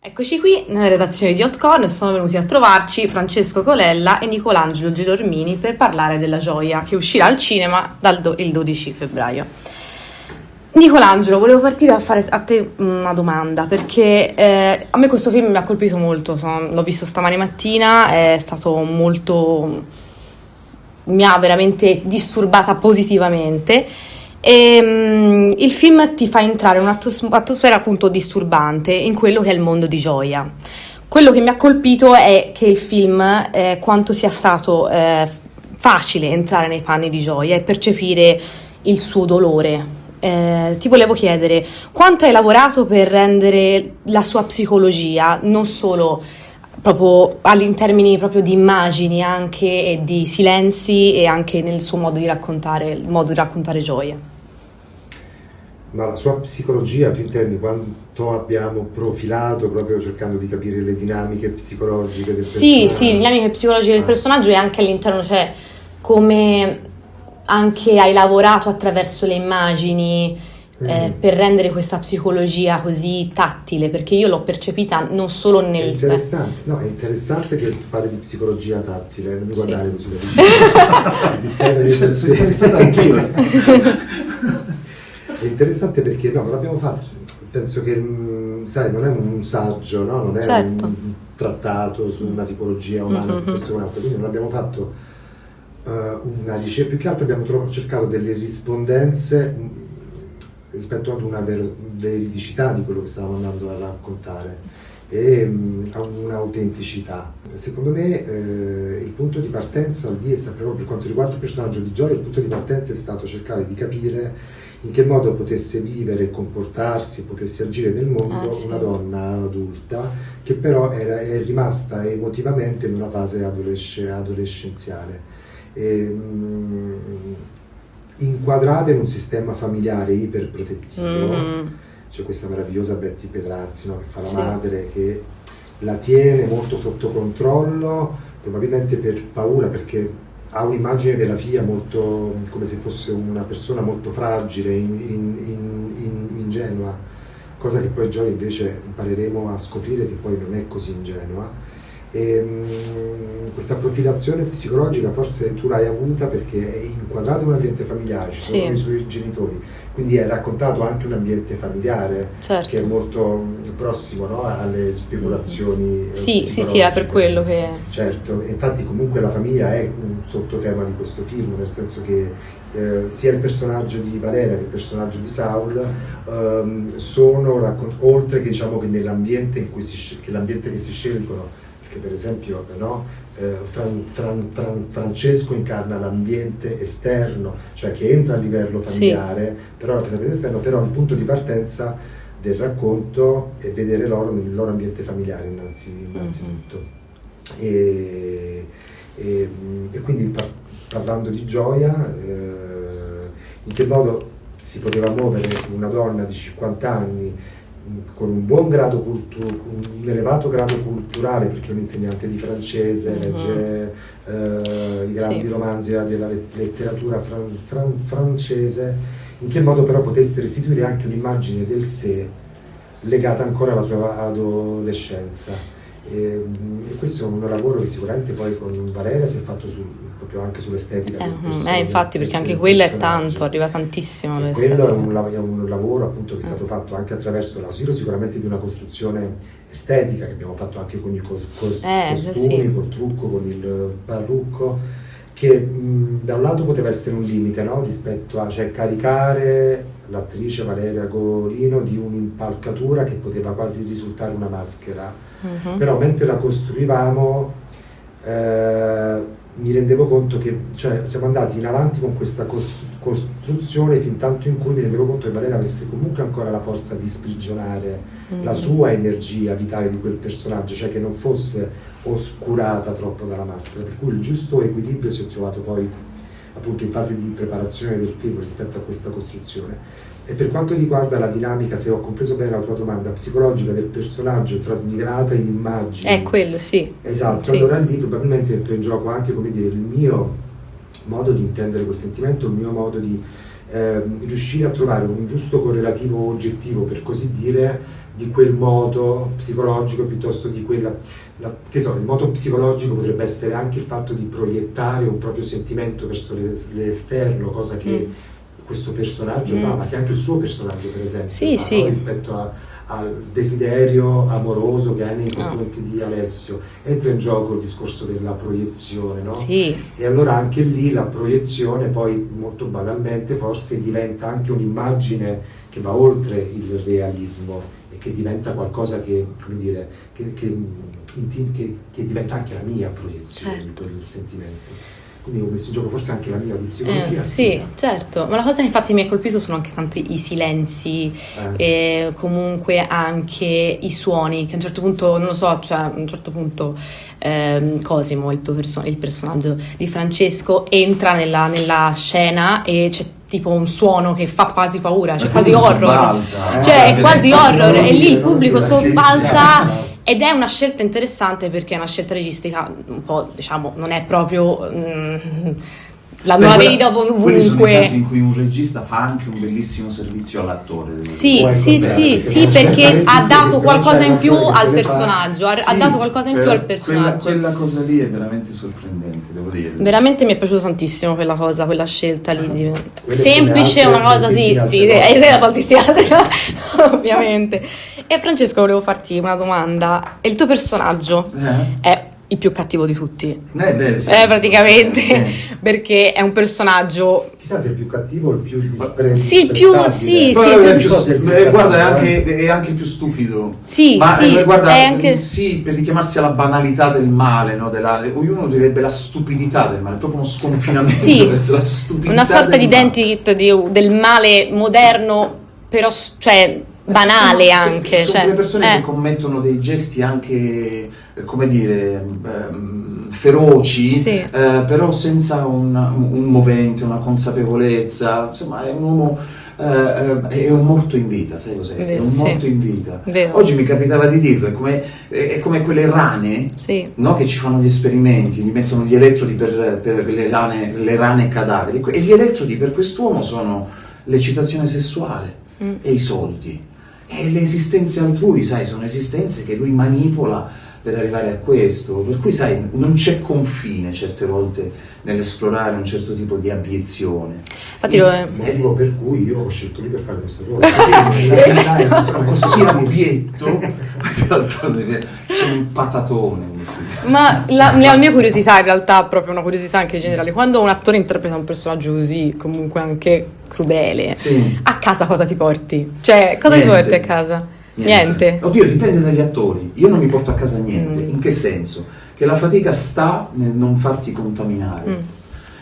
Eccoci qui nella redazione di Hotcorn, sono venuti a trovarci Francesco Colella e Nicolangelo Gelormini per parlare della Gioia, che uscirà al cinema il 12 febbraio. Nicolangelo, volevo partire a fare a te una domanda, perché a me questo film mi ha colpito molto, l'ho visto stamani mattina, è stato molto... mi ha veramente disturbata positivamente. Il film ti fa entrare in un'atmosfera appunto disturbante in quello che è il mondo di Gioia. Quello che mi ha colpito è che il film quanto sia stato facile entrare nei panni di Gioia e percepire il suo dolore. Ti volevo chiedere quanto hai lavorato per rendere la sua psicologia non solo proprio in termini proprio di immagini, anche e di silenzi, e anche nel suo modo di raccontare, il modo di raccontare Gioia. Ma la sua psicologia, tu intendi quanto abbiamo profilato proprio cercando di capire le dinamiche psicologiche del personaggio? Sì, le dinamiche psicologiche del personaggio, e anche all'interno, cioè come anche hai lavorato attraverso le immagini per rendere questa psicologia così tattile, perché io l'ho percepita non solo nel... È interessante che tu parli di psicologia tattile, non mi guardare così da vicino. Sono interessato anch'io. È interessante perché non l'abbiamo fatto, penso che sai, non è un saggio, no? Non è un trattato su una tipologia umana piuttosto che un'altra, quindi non abbiamo fatto una ricerca, più che altro abbiamo cercato delle rispondenze rispetto ad una veridicità di quello che stavamo andando a raccontare e a un'autenticità. Secondo me il punto di partenza lì è stato, proprio per quanto riguarda il personaggio di Gioia, il punto di partenza è stato cercare di capire in che modo potesse vivere, comportarsi, potesse agire nel mondo una donna adulta che però è rimasta emotivamente in una fase adolescenziale, inquadrata in un sistema familiare iperprotettivo. C'è questa meravigliosa Betty Pedrazzi, no, che fa la madre, che la tiene molto sotto controllo, probabilmente per paura, perché ha un'immagine della figlia molto come se fosse una persona molto fragile, ingenua, cosa che poi Gioia invece impareremo a scoprire che poi non è così ingenua. Questa profilazione psicologica forse tu l'hai avuta perché è inquadrato in un ambiente familiare, ci sono i suoi genitori, quindi è raccontato anche un ambiente familiare che è molto prossimo, no, alle speculazioni sì, era per quello che... Certo, infatti comunque la famiglia è un sottotema di questo film, nel senso che sia il personaggio di Valeria che il personaggio di Saul sono oltre che diciamo che nell'ambiente in cui che l'ambiente che si scelgono, perché per esempio Francesco incarna l'ambiente esterno, cioè che entra a livello familiare, però rappresenta l'esterno, però il punto di partenza del racconto è vedere loro nel loro ambiente familiare innanzitutto. E quindi parlando di Gioia, in che modo si poteva muovere una donna di 50 anni con un buon grado un elevato grado culturale, perché è un insegnante di francese, legge i grandi romanzi della letteratura francese, in che modo però potesse restituire anche un'immagine del sé legata ancora alla sua adolescenza. E questo è un lavoro che sicuramente poi con Valeria si è fatto proprio anche sull'estetica infatti, perché anche quello è tanto, arriva tantissimo. Quello è un lavoro appunto che è stato fatto anche attraverso l'ausilio sicuramente di una costruzione estetica che abbiamo fatto anche con i costumi, col trucco, con il parrucco, che da un lato poteva essere un limite, no? Rispetto a caricare l'attrice Valeria Golino di un'impalcatura che poteva quasi risultare una maschera. Però mentre la costruivamo mi rendevo conto che siamo andati in avanti con questa costruzione fin tanto in cui mi rendevo conto che Valeria avesse comunque ancora la forza di sprigionare la sua energia vitale di quel personaggio, cioè che non fosse oscurata troppo dalla maschera, per cui il giusto equilibrio si è trovato poi appunto in fase di preparazione del film rispetto a questa costruzione. E per quanto riguarda la dinamica, se ho compreso bene la tua domanda, psicologica del personaggio trasmigrata in immagini, è quello, sì. Esatto, allora lì probabilmente entra in gioco anche, come dire, il mio modo di intendere quel sentimento, il mio modo di riuscire a trovare un giusto correlativo oggettivo, per così dire, di quel moto psicologico piuttosto di quella, che so, il moto psicologico potrebbe essere anche il fatto di proiettare un proprio sentimento verso l'esterno, cosa che questo personaggio fa, ma che anche il suo personaggio per esempio fa, no? Rispetto al desiderio amoroso che ha nei confronti di Alessio. Entra in gioco il discorso della proiezione, no? Sì. E allora anche lì la proiezione poi molto banalmente forse diventa anche un'immagine che va oltre il realismo e che diventa qualcosa che, come dire, che diventa anche la mia proiezione di quel sentimento. Quindi ho messo in gioco forse anche la mia di psicologia. Sì, certo, ma la cosa che infatti mi ha colpito sono anche tanto i silenzi e comunque anche i suoni, che a un certo punto, non lo so, cioè a un certo punto Cosimo, il personaggio di Francesco, entra nella scena e c'è tipo un suono che fa quasi paura, cioè quasi horror, cioè è quasi horror e lì il pubblico sobbalza. Ed è una scelta interessante perché è una scelta registica un po', diciamo, non è proprio la nuova vedi ovunque. Quelli sono i casi in cui un regista fa anche un bellissimo servizio all'attore. Sì, perché ha dato qualcosa in più al personaggio, ha dato qualcosa in più al personaggio. Quella cosa lì è veramente sorprendente, devo dire. Veramente mi è piaciuto tantissimo quella scelta lì. Semplice, una cosa sì, è la Valtisiatra, ovviamente. E Francesco, volevo farti una domanda. E il tuo personaggio è il più cattivo di tutti? Praticamente, perché è un personaggio. Chissà se è il più cattivo o il più disprezzabile. Sì, il più. Guarda, è anche il più stupido. Guarda, è anche. Sì, per richiamarsi alla banalità del male, no? Ognuno direbbe la stupidità del male, è proprio uno sconfinamento verso la stupidità. Una sorta di identity del male moderno, però, cioè, banale anche. Sono delle persone che commettono dei gesti anche, come dire, feroci, però senza un movente, una consapevolezza. Insomma, è un uomo, è un morto in vita, sai cos'è? È un morto in vita. Oggi mi capitava di dirlo, è come quelle rane, no, che ci fanno gli esperimenti, gli mettono gli elettrodi per le rane cadaveri, e gli elettrodi per quest'uomo sono l'eccitazione sessuale e i soldi. E le esistenze altrui, sai, sono esistenze che lui manipola per arrivare a questo, per cui, sai, non c'è confine certe volte nell'esplorare un certo tipo di abiezione. Infatti motivo per cui io ho scelto lui per fare questo ruolo. Così abietto, c'è un patatone. Ma la mia curiosità, in realtà, proprio una curiosità anche generale, quando un attore interpreta un personaggio così, comunque anche crudele, a casa cosa ti porti? Cioè, cosa ti porti a casa? Niente. Oddio, dipende dagli attori. Io non mi porto a casa niente. In che senso? Che la fatica sta nel non farti contaminare.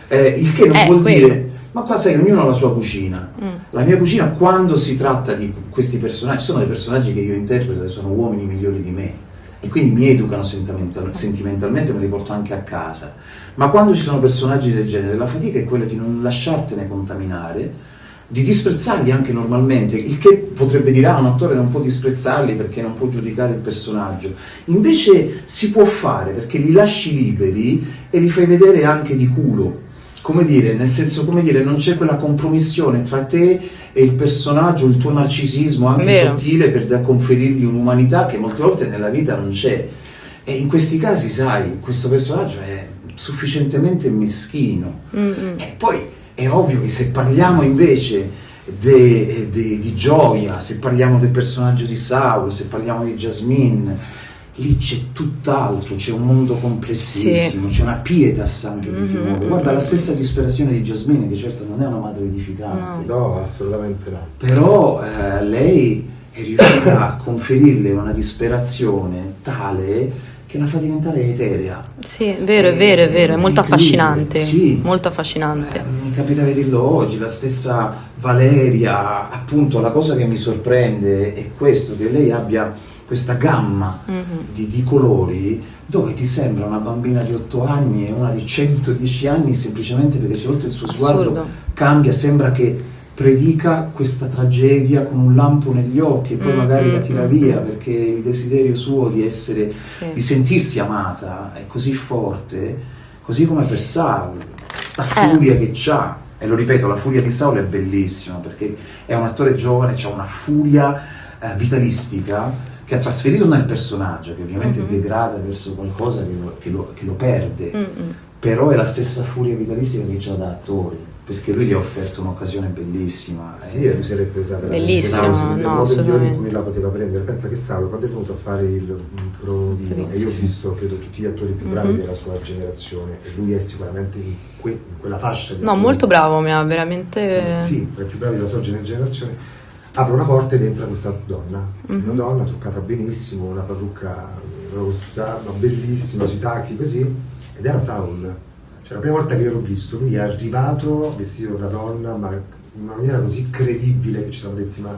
Il che non vuol dire. Ma qua sai, ognuno ha la sua cucina. La mia cucina, quando si tratta di questi personaggi, sono dei personaggi che io interpreto, che sono uomini migliori di me. E quindi mi educano sentimentalmente, me li porto anche a casa. Ma quando ci sono personaggi del genere, la fatica è quella di non lasciartene contaminare, di disprezzarli anche normalmente, il che potrebbe dire un attore non può disprezzarli perché non può giudicare il personaggio. Invece si può fare, perché li lasci liberi e li fai vedere anche di culo. Come dire, nel senso, come dire, non c'è quella compromissione tra te e il personaggio, il tuo narcisismo anche sottile per conferirgli un'umanità che molte volte nella vita non c'è. E in questi casi, sai, questo personaggio è sufficientemente meschino. E poi è ovvio che se parliamo invece di Gioia, se parliamo del personaggio di Saul, se parliamo di Jasmine, lì c'è tutt'altro, c'è un mondo complessissimo, c'è una pietas anche di timore. Guarda, la stessa disperazione di Jasmine, che certo non è una madre edificante. No, assolutamente no. Però lei è riuscita a conferirle una disperazione tale che la fa diventare eterea. Sì, è vero, è molto affascinante. Sì. Molto affascinante. Mi capita di dirlo oggi, la stessa Valeria, appunto, la cosa che mi sorprende è questo, che lei abbia questa gamma di colori, dove ti sembra una bambina di 8 anni e una di 110 anni, semplicemente perché a volte il suo sguardo cambia, sembra che predica questa tragedia con un lampo negli occhi e poi magari la tira via, perché il desiderio suo di essere, di sentirsi amata è così forte, così come per Saul, sta furia che c'ha. E lo ripeto, la furia di Saulo è bellissima, perché è un attore giovane, c'ha una furia vitalistica che ha trasferito nel personaggio, che ovviamente degrada verso qualcosa che lo perde, però è la stessa furia vitalistica che c'ha da attore, perché lui gli ha offerto un'occasione bellissima. Sì, e lui si è presa bellissima, nel modo migliore in cui la poteva prendere. Pensa che Saulo, quando è venuto a fare il provino, e io ho visto, credo, tutti gli attori più bravi della sua generazione, e lui è sicuramente in quella fascia di attori. Molto bravo, mi ha veramente... Sì, tra i più bravi della sua generazione. Apre una porta ed entra questa donna, una donna truccata benissimo, una parrucca rossa, ma bellissima, sui tacchi così, ed era Saul. Cioè, la prima volta che io l'ho visto, lui è arrivato vestito da donna, ma in una maniera così credibile che ci siamo detti, ma...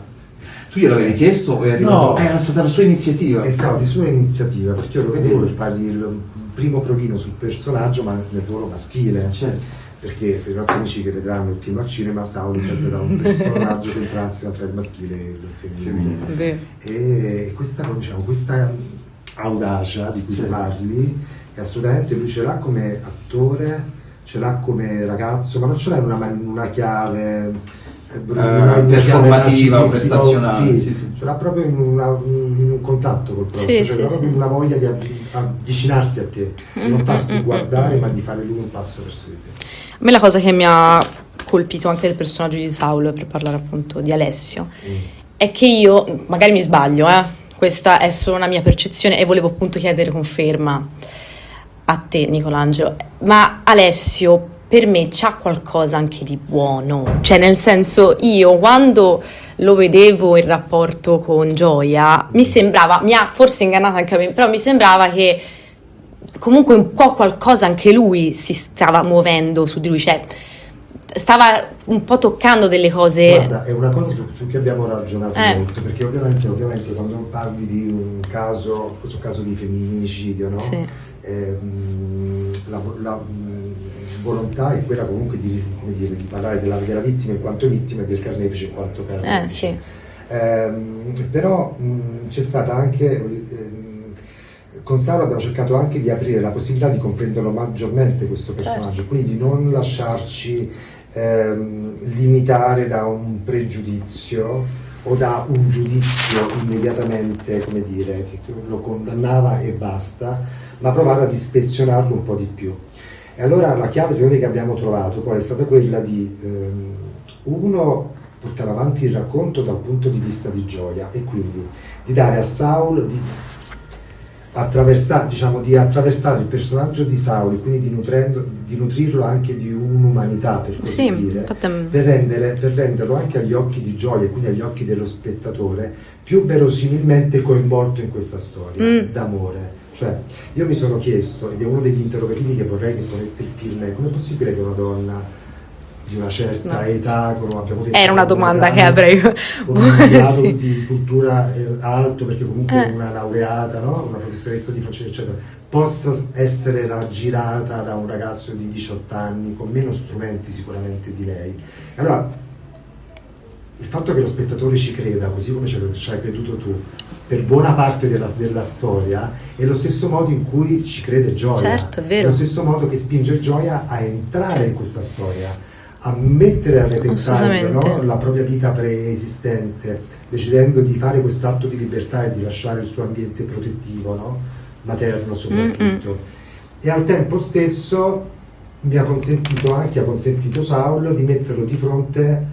Tu gliel'avevi chiesto o è arrivato? No. Era stata la sua iniziativa? È stata di sua iniziativa, perché io lo vedevo per fargli il primo provino sul personaggio, ma nel ruolo maschile. Certo. Perché per i nostri amici che vedranno il film al cinema, Saul interpreta un personaggio che transita tra il maschile e il femminile. E questa, diciamo, questa audacia di cui tu parli, che assolutamente lui ce l'ha come attore, ce l'ha come ragazzo, ma non ce l'ha in una chiave performativa o prestazionale, sì. Ce l'ha proprio in un contatto col proprio, cioè proprio una voglia di avvicinarti a te, di non farsi guardare, ma di fare lui un passo verso di te. A me la cosa che mi ha colpito anche del personaggio di Saulo, per parlare appunto di Alessio, è che io, magari mi sbaglio, questa è solo una mia percezione e volevo appunto chiedere conferma a te, Nicolangelo, ma Alessio per me c'ha qualcosa anche di buono, cioè nel senso, io quando lo vedevo in rapporto con Gioia mi sembrava, mi ha forse ingannata anche a me, però mi sembrava che comunque un po' qualcosa anche lui si stava muovendo su di lui, cioè stava un po' toccando delle cose. Guarda, è una cosa su cui abbiamo ragionato molto, perché ovviamente quando parli di un caso, questo caso di femminicidio, no? Sì. La volontà è quella comunque di parlare della vittima in quanto vittima e del carnefice in quanto carnefice. Però c'è stata anche con Sara abbiamo cercato anche di aprire la possibilità di comprenderlo maggiormente questo personaggio, quindi di non lasciarci limitare da un pregiudizio o da un giudizio immediatamente, come dire, che lo condannava e basta, ma provare ad ispezionarlo un po' di più. E allora la chiave secondo me che abbiamo trovato poi è stata quella di uno, portare avanti il racconto dal punto di vista di Gioia, e quindi di dare a Saul di attraversare il personaggio di Saul, e quindi di nutrirlo anche di un'umanità, per così dire, per renderlo anche agli occhi di Gioia, e quindi agli occhi dello spettatore, più verosimilmente coinvolto in questa storia d'amore. Cioè, io mi sono chiesto, ed è uno degli interrogativi che vorrei che ponesse il film, è: com'è possibile che una donna di una certa età, come abbiamo detto, era una domanda che avrei con un grado di cultura alto, perché comunque è una laureata, no? Una professoressa di francese eccetera, possa essere raggirata da un ragazzo di 18 anni con meno strumenti sicuramente di lei. Allora il fatto che lo spettatore ci creda così come ci hai creduto tu per buona parte della storia è lo stesso modo in cui ci crede Gioia. Certo, è vero. È lo stesso modo che spinge Gioia a entrare in questa storia, a mettere a repentaglio, no? La propria vita preesistente, decidendo di fare questo atto di libertà e di lasciare il suo ambiente protettivo, no? Materno soprattutto. E al tempo stesso ha consentito Saul di metterlo di fronte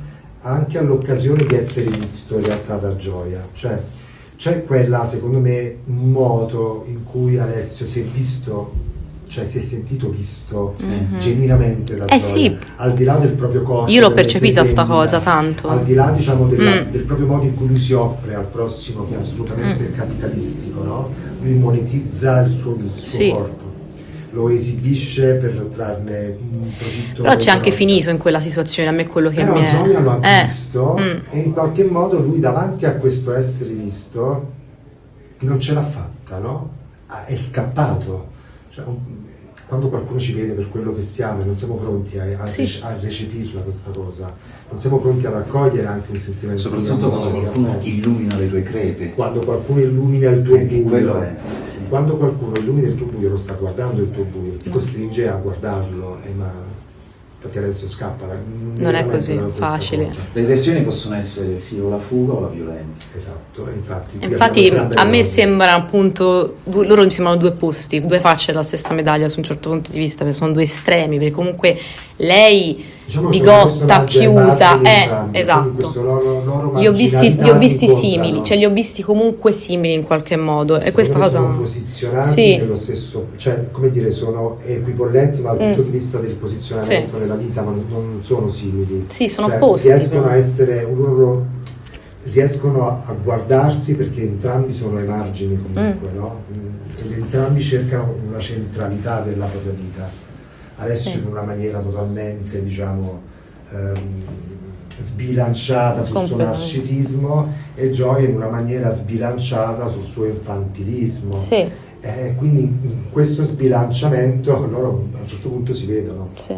anche all'occasione di essere visto in realtà da Gioia. Cioè c'è quella, secondo me, un modo in cui Alessio si è visto, cioè si è sentito visto genuinamente da Gioia, sì. Al di là del proprio corpo. Io l'ho percepita sta cosa tanto. Al di là, diciamo, del proprio modo in cui lui si offre al prossimo, che è assolutamente capitalistico, no? Lui monetizza il suo corpo, lo esibisce per trarne un profitto. Però c'è anche finito in quella situazione, a me quello che mi è... Gioia lo ha visto e in qualche modo lui davanti a questo essere visto non ce l'ha fatta, no? È scappato. Cioè, quando qualcuno ci vede per quello che siamo e non siamo pronti a recepirla questa cosa, non siamo pronti a raccogliere anche un sentimento, soprattutto quando qualcuno illumina le tue crepe, quando qualcuno illumina il tuo buio, sì. Quando qualcuno illumina il tuo buio, lo sta guardando il tuo buio, ti costringe a guardarlo, ma perché adesso scappa. Non è così facile. Le reazioni possono essere sì o la fuga o la violenza. Esatto, infatti a me sembra appunto, loro mi sembrano due posti, due facce della stessa medaglia su un certo punto di vista, perché sono due estremi, perché comunque lei bigotta, chiusa, esatto. Li ho visti simili, cioè li ho visti comunque simili in qualche modo, e questa cosa sono posizionati nello stesso, cioè come dire, sono equipollenti, ma dal punto di vista del posizionamento nella vita non sono simili. Sì, sono opposti. Riescono a essere riescono a guardarsi, perché entrambi sono ai margini comunque, no? Ed entrambi cercano una centralità della propria vita. Adesso in una maniera totalmente, diciamo, sbilanciata sul suo narcisismo, e Gioia in una maniera sbilanciata sul suo infantilismo. Sì. Quindi in questo sbilanciamento loro a un certo punto si vedono. Sì.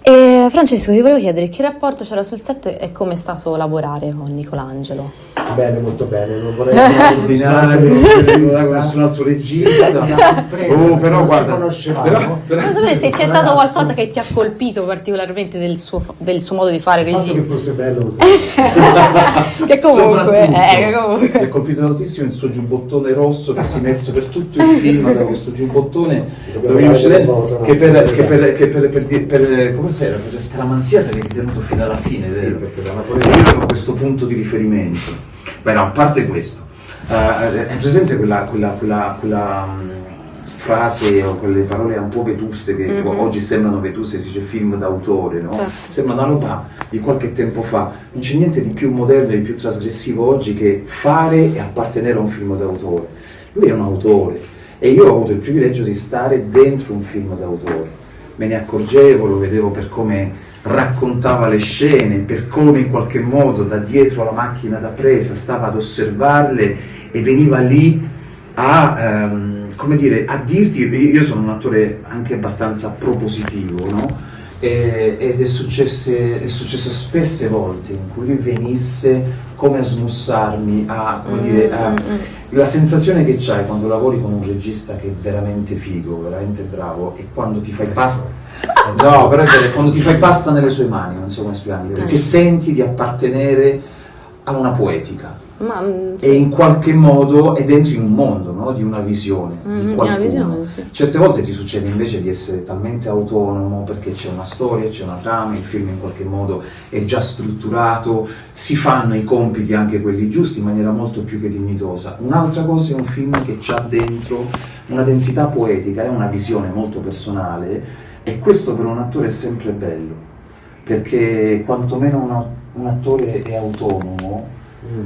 E Francesco, ti volevo chiedere che rapporto c'era sul set e come è stato lavorare con Nicolangelo? Bene, molto bene, non vorrei essere ordinario da nessun altro regista. Però guarda, volevo sapere se c'è stato qualcosa che ti ha colpito particolarmente del suo modo di fare regia. Il fatto che fosse bello. Che comunque mi ha colpito tantissimo il suo giubbottone rosso che si è messo per tutto il film, da questo giubbottone per come si era, per scaramanzia te l'hai tenuto fino alla fine, vero? Perché da Napoleone con questo punto di riferimento. Beh, no, a parte questo, è presente quella frase o quelle parole un po' vetuste che oggi sembrano vetuste, si dice film d'autore, no? Sembra una roba di qualche tempo fa. Non c'è niente di più moderno e di più trasgressivo oggi che fare e appartenere a un film d'autore. Lui è un autore e io ho avuto il privilegio di stare dentro un film d'autore. Me ne accorgevo, lo vedevo per come raccontava le scene, per come in qualche modo da dietro alla macchina da presa stava ad osservarle e veniva lì a, come dire, a dirti. Io sono un attore anche abbastanza propositivo, no? Ed è successo spesse volte in cui lui venisse come a smussarmi, come dire, la sensazione che c'hai quando lavori con un regista che è veramente figo, veramente bravo, e quando ti fai pasta. No, però è vero, quando ti fai pasta nelle sue mani, non so come spiegarmi, perché senti di appartenere a una poetica. E in qualche modo ed entri in un mondo, no? Di una visione, di qualcuno. Una visione, sì. Certe volte ti succede invece di essere talmente autonomo perché c'è una storia, c'è una trama, il film in qualche modo è già strutturato, si fanno i compiti anche quelli giusti in maniera molto più che dignitosa. Un'altra cosa è un film che ha dentro una densità poetica e una visione molto personale, e questo per un attore è sempre bello, perché quantomeno un attore è autonomo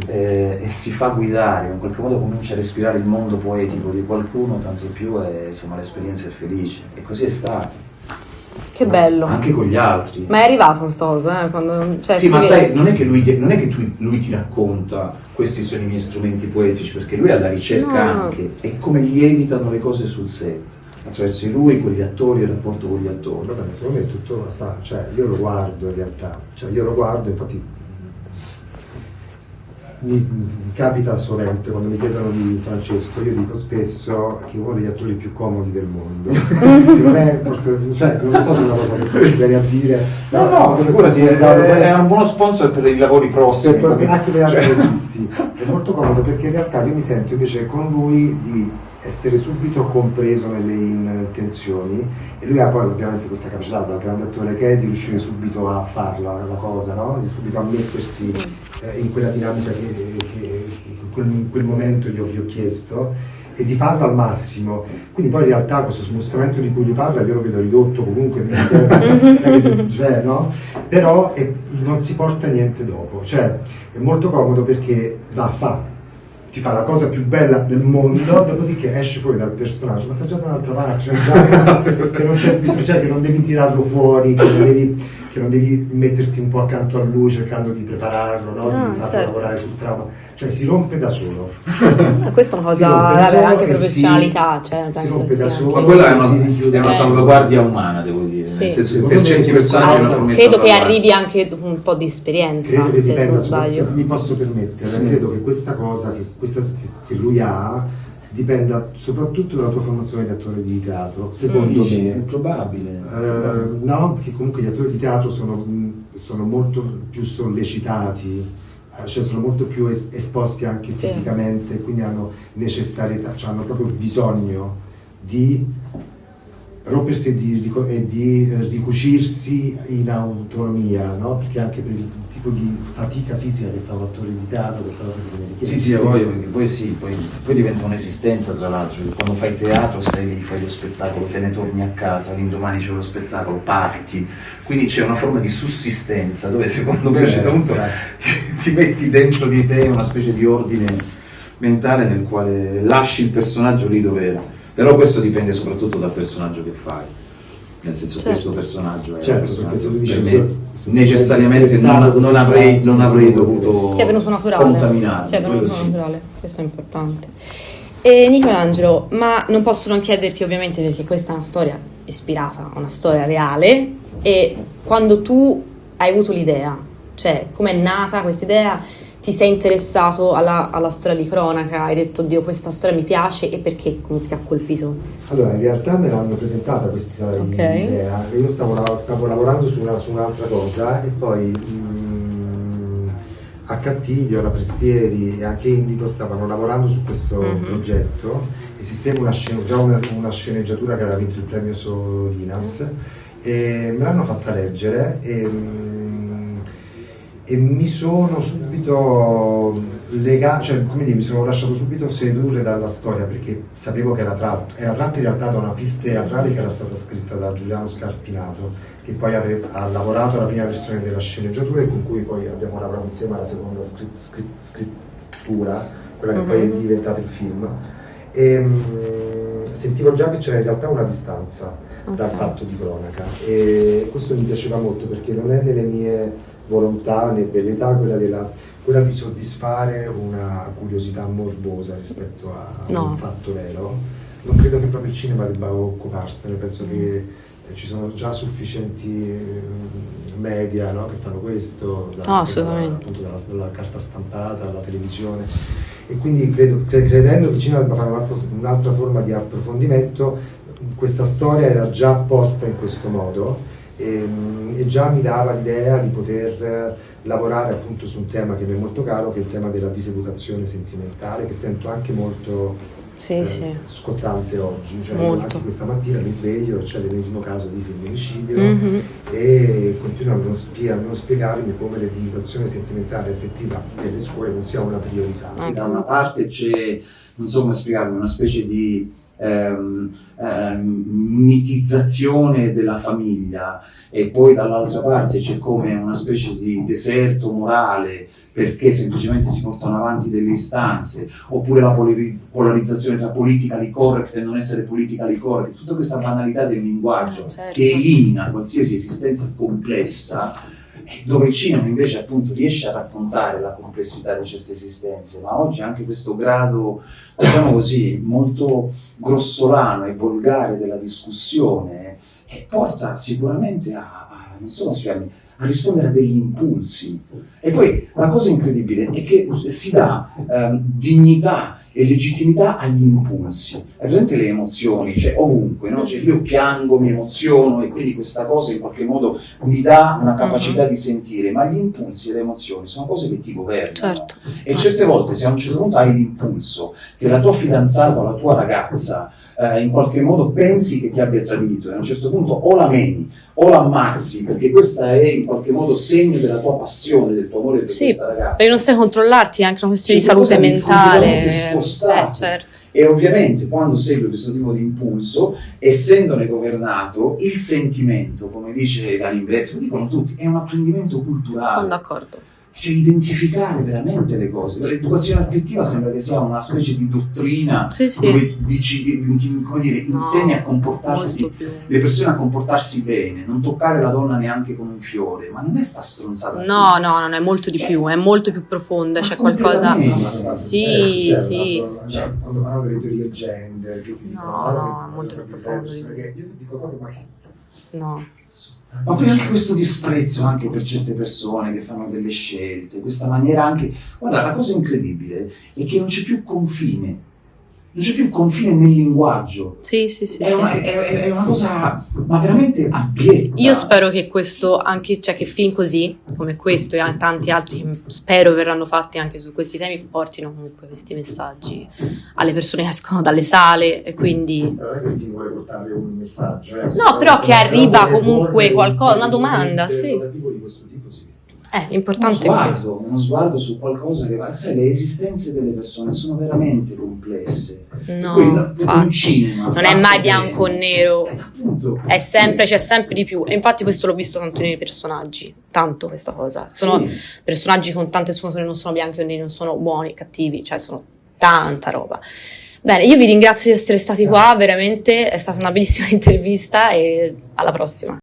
e si fa guidare, in qualche modo comincia a respirare il mondo poetico di qualcuno, tanto più insomma l'esperienza è felice, e così è stato. Che bello. Anche con gli altri. Ma è arrivato questa cosa, quando, cioè, sì, ma sai, non è che lui ti racconta questi sono i miei strumenti poetici, perché lui è alla ricerca anche, è come lievitano le cose sul set, attraverso di lui, con gli attori, il rapporto con gli attori. Vabbè, secondo me è tutto, cioè io lo guardo in realtà, infatti mi capita sovente quando mi chiedono di Francesco, io dico spesso che è uno degli attori più comodi del mondo. Non è forse, cioè, non so se è una cosa che ci viene a dire. No, figurati, è un buono sponsor per i lavori prossimi. Anche per altri registi. È molto comodo perché in realtà io mi sento invece con lui di essere subito compreso nelle intenzioni, e lui ha poi ovviamente questa capacità da grande attore che è di riuscire subito a farla la cosa, no? Di subito a mettersi in quella dinamica che in quel momento io vi ho chiesto, e di farlo al massimo. Quindi poi in realtà questo smussamento di cui lui parla io lo vedo ridotto comunque, cioè, no? Però non si porta niente dopo, cioè è molto comodo perché ti fa la cosa più bella del mondo, dopodiché esce fuori dal personaggio, ma sta già da un'altra parte, che non c'è bisogno, cioè che non devi tirarlo fuori, che non devi metterti un po' accanto a lui cercando di prepararlo, no? Di farlo lavorare sul trauma, cioè si rompe da solo. Questa è una cosa, anche professionalità, cioè, si rompe da solo. Ma quella è una salvaguardia umana, devo dire, sì. Nel senso che per certi personaggi è una promessa. Credo che arrivi anche un po' di esperienza, se non sbaglio. Mi posso permettere, credo che questa cosa che lui ha dipenda soprattutto dalla tua formazione di attore di teatro, secondo me. È probabile. No, che comunque gli attori di teatro sono molto più sollecitati, cioè sono molto più esposti anche fisicamente, quindi hanno necessarietà, cioè hanno proprio bisogno di rompersi e di ricucirsi in autonomia, no? Perché anche per il tipo di fatica fisica che fa un attore di teatro questa cosa ti viene richiesta. Sì, voglio, perché poi diventa un'esistenza, tra l'altro. Quando fai teatro stai lì, fai lo spettacolo, te ne torni a casa, l'indomani c'è lo spettacolo, parti, quindi c'è una forma di sussistenza dove secondo me a un certo punto ti metti dentro di te una specie di ordine mentale nel quale lasci il personaggio lì dove era. Però questo dipende soprattutto dal personaggio che fai, nel senso questo personaggio è un personaggio per me necessariamente non avrei dovuto ti è venuto naturale, contaminare. Ti è venuto naturale, questo è importante. E Nicolangelo, ma non posso non chiederti ovviamente, perché questa è una storia ispirata a una storia reale, e quando tu hai avuto l'idea, cioè com'è nata questa idea? Ti sei interessato alla storia di cronaca, hai detto Dio questa storia mi piace, e perché comunque ti ha colpito? Allora, in realtà me l'hanno presentata questa idea, io stavo lavorando su un'altra cosa, e poi a Cattivio, la Prestieri e anche Indico stavano lavorando su questo progetto. Esisteva già una sceneggiatura che aveva vinto il premio Solinas, e me l'hanno fatta leggere e mi sono subito legato, cioè come dire, mi sono lasciato subito sedurre dalla storia, perché sapevo che era tratta in realtà da una pièce teatrale che era stata scritta da Giuliano Scarpinato, che poi ha lavorato alla prima versione della sceneggiatura e con cui poi abbiamo lavorato insieme alla seconda scrittura, quella che poi è diventata il film. E sentivo già che c'era in realtà una distanza dal fatto di cronaca, e questo mi piaceva molto, perché non è nelle mie volontà né bellezza quella di soddisfare una curiosità morbosa rispetto a un fatto vero. Non credo che proprio il cinema debba occuparsene, penso che ci sono già sufficienti media, no, che fanno questo, appunto dalla carta stampata alla televisione, e quindi credendo che il cinema debba fare un'altra forma di approfondimento, questa storia era già posta in questo modo. E già mi dava l'idea di poter lavorare appunto su un tema che mi è molto caro, che è il tema della diseducazione sentimentale, che sento anche molto scottante oggi, cioè anche questa mattina mi sveglio e c'è l'ennesimo caso di femminicidio, e continuo a non spiegarmi come l'educazione sentimentale effettiva delle scuole non sia una priorità. Da una parte c'è, non so come spiegarmi, una specie di mitizzazione della famiglia, e poi dall'altra parte c'è come una specie di deserto morale, perché semplicemente si portano avanti delle istanze, oppure la polarizzazione tra politically correct e non essere politically correct, tutta questa banalità del linguaggio che elimina qualsiasi esistenza complessa, dove il cinema invece appunto riesce a raccontare la complessità di certe esistenze, ma oggi anche questo grado, diciamo così, molto grossolano e volgare della discussione porta sicuramente non so come spiegarmi, a rispondere a degli impulsi. E poi la cosa incredibile è che si dà dignità e legittimità agli impulsi. È presente le emozioni, cioè ovunque, no? Cioè io piango, mi emoziono, e quindi questa cosa in qualche modo mi dà una capacità di sentire, ma gli impulsi e le emozioni sono cose che ti governano. E certe volte, se a un certo punto hai l'impulso che la tua fidanzata o la tua ragazza in qualche modo pensi che ti abbia tradito, e a un certo punto o la meni o la ammazzi, perché questa è in qualche modo segno della tua passione, del tuo amore per questa ragazza. Perché non sai controllarti, è anche una questione di salute mentale. Certo. E ovviamente quando segui questo tipo di impulso, essendone governato, il sentimento, come dice Galimberti, lo dicono tutti, è un apprendimento culturale. Sono d'accordo. Cioè identificare veramente le cose. L'educazione affettiva sembra che sia una specie di dottrina dove come dire, insegna a comportarsi, le persone a comportarsi bene, non toccare la donna neanche con un fiore, ma non è sta stronzata. No, è molto di più, è molto più profonda, c'è qualcosa. Sì. Quando parlo delle teorie gender, che ti dicono, è molto più profondo. Io ti dico proprio, ma che ma poi anche questo disprezzo anche per certe persone che fanno delle scelte, questa maniera anche. Guarda, la cosa incredibile è che non c'è più confine non c'è più confine nel linguaggio. Sì. È una cosa, ma veramente abietta. Io spero che questo, anche, cioè che film così, come questo e tanti altri che spero verranno fatti anche su questi temi, portino comunque questi messaggi alle persone che escono dalle sale, e quindi... Non è che il film vuole portare un messaggio. No, però che arriva comunque qualcosa, una domanda, sì. Di questo tipo, sì. L'importante è questo. Uno sguardo su qualcosa che, sai, le esistenze delle persone sono veramente complesse. No, un infatti. cinema Non è mai bianco o nero, appunto. c'è sempre di più. E infatti questo l'ho visto tanto nei personaggi, tanto questa cosa. Sono personaggi con tante sfumature, non sono bianchi o neri, non sono buoni, cattivi, cioè sono tanta roba. Bene, io vi ringrazio di essere stati qua, veramente è stata una bellissima intervista e alla prossima.